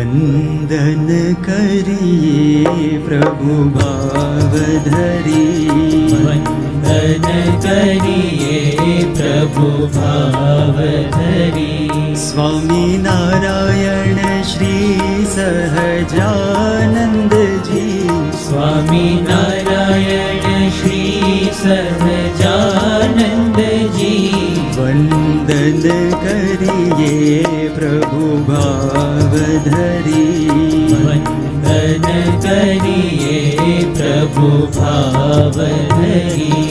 વંદન કરીએ પ્રભુ ભાવ ધરી, વંદન કરીએ પ્રભુ ભાવ ધરી. સ્વામિનારાયણ શ્રી સહજાનંદજી, સ્વામિનારાયણ શ્રી સહજાનંદજી. વંદન કરીએ પ્રભુ ભાવ ધરી, વંદન કરીએ પ્રભુ ભાવ ધરી.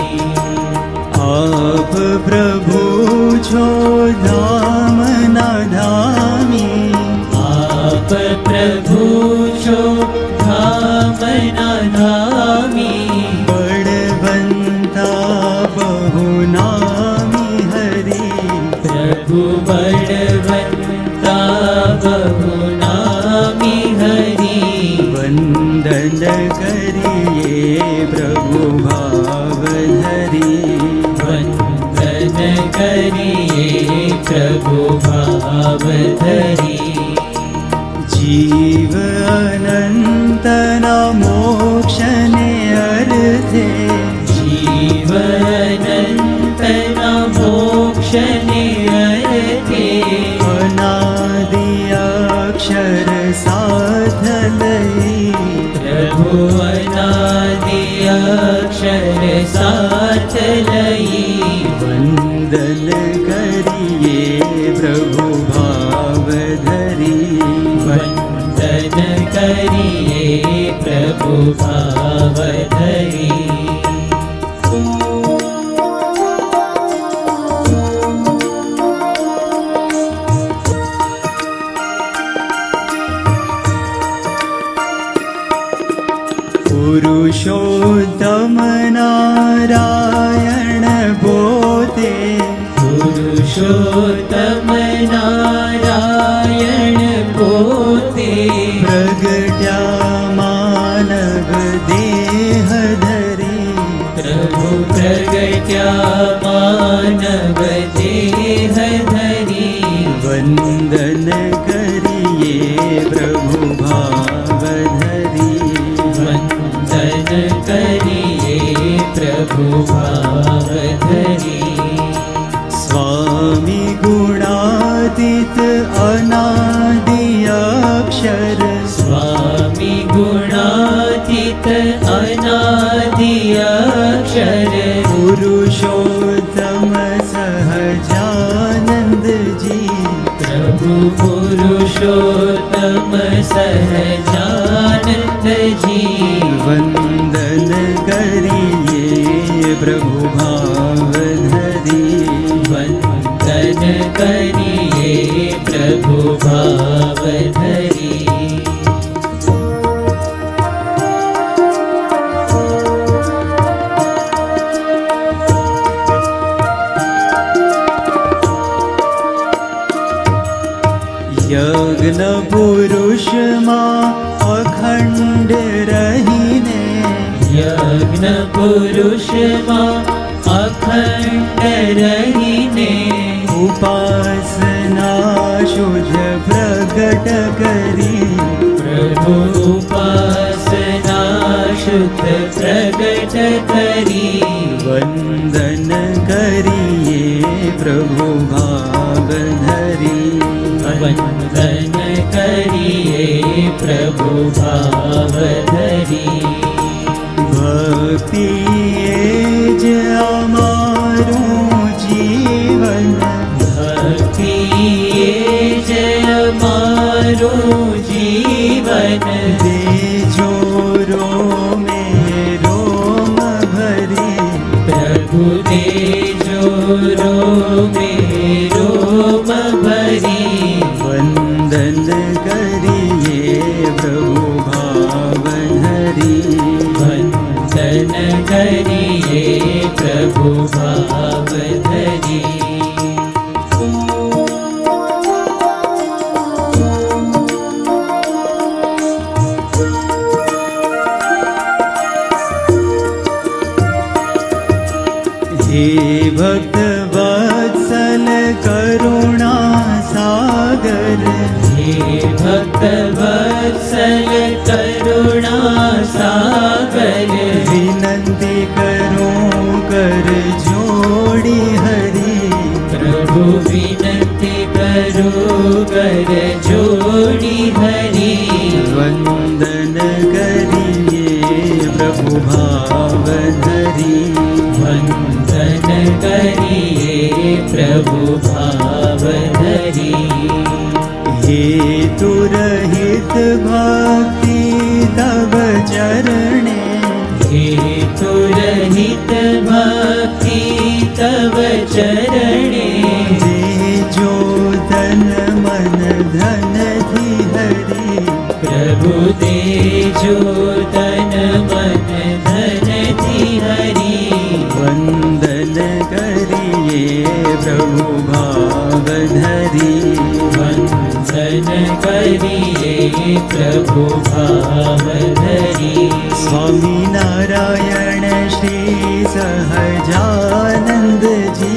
આપ પ્રભુ છો ધામના ધામી, આપ પ્રભુ છો ધામના ધામી. બળવંતા બહુ નામી હરી, પ્રભુ બળવંતા બહુ નામી હરી. વંદન કરીએ પ્રભુ ભાવ ધરી, વંદન કરીએ પ્રભુ ભાવ ધરી. જીવ અનંતના મોક્ષને અર્થે, જીવ અનંતના મોક્ષને અર્થે. અનાદિ અક્ષર સાથ લઈ, પ્રભુ અનાદિ અક્ષર સાથ લઈ. વંદન કરીએ પ્રભુ ભાવ ધરી, વંદન કરીએ પ્રભુ ભાવ ધરી. પુરુષોત્તમ નારાયણ પોતે, પુરુષોત્તમ નારાયણ પોતે. પ્રગટ્યા માનવ દેહ ધરી, પ્રભુ પ્રગટ્યા માનવ દેહ ધરી. વંદન કરીએ પ્રભુ ભાવ ધરી, વંદન કરીએ પ્રભુ ભાવ ધરી. સ્વામી ગુણાતીત અનાદિ અક્ષર, સ્વામી ગુણાતીત અનાદિ અક્ષર. પુરુષોત્તમ સહજાનંદજી, પ્રભુ પુરુષોત્તમ સહજાનંદજી. વંદન કરીએ પ્રભુ ભાવ ધરી, વંદન કરીએ પ્રભુ ભાવ ધરી. યજ્ઞ પુરુષમાં અખંડ રહીને, યજ્ઞ પુરુષમાં અખંડ રહીને. ઉપાસના શુદ્ધ પ્રગટ કરી, પ્રભુ ઉપાસના શુદ્ધ પ્રગટ કરી. વંદન કરીએ પ્રભુ ભાવ ધરી, વંદન કરીએ પ્રભુ ભાવ ધરી. ભક્તિ એ જ અમારું જીવન, ભક્તિ એ જ અમારું જીવન. દેજો રોમે રોમ ભરી, પ્રભુ દેજો રોમે રોમ ભરી. વંદન કરીએ પ્રભુ ભાવ ધરી, વંદન કરીએ પ્રભુ ભાવ ધરી. હે ભક્ત વત્સલ करूं कर जोड़ी हरि वंदन करिए प्रभु भाव धरी वंदन करिए प्रभु भाव धरी हेतु रहित भक्ति तब चरणे हेतु रहित भक्ति तव चरणे जो तन मन धन धि हरि प्रभु तेजो तन मन धन धि हरि वंदन करिए प्रभु भाव धरी वंदन करिए प्रभु भाव धरी स्वामी नारायण श्री सहजानंद जी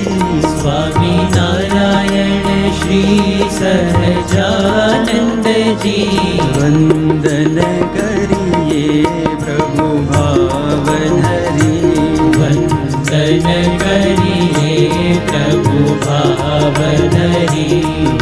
स्वामी नारायण श्री सहजानंद जी वंदन करिए प्रभु भाव धरी वंदन करिए प्रभु भाव धरी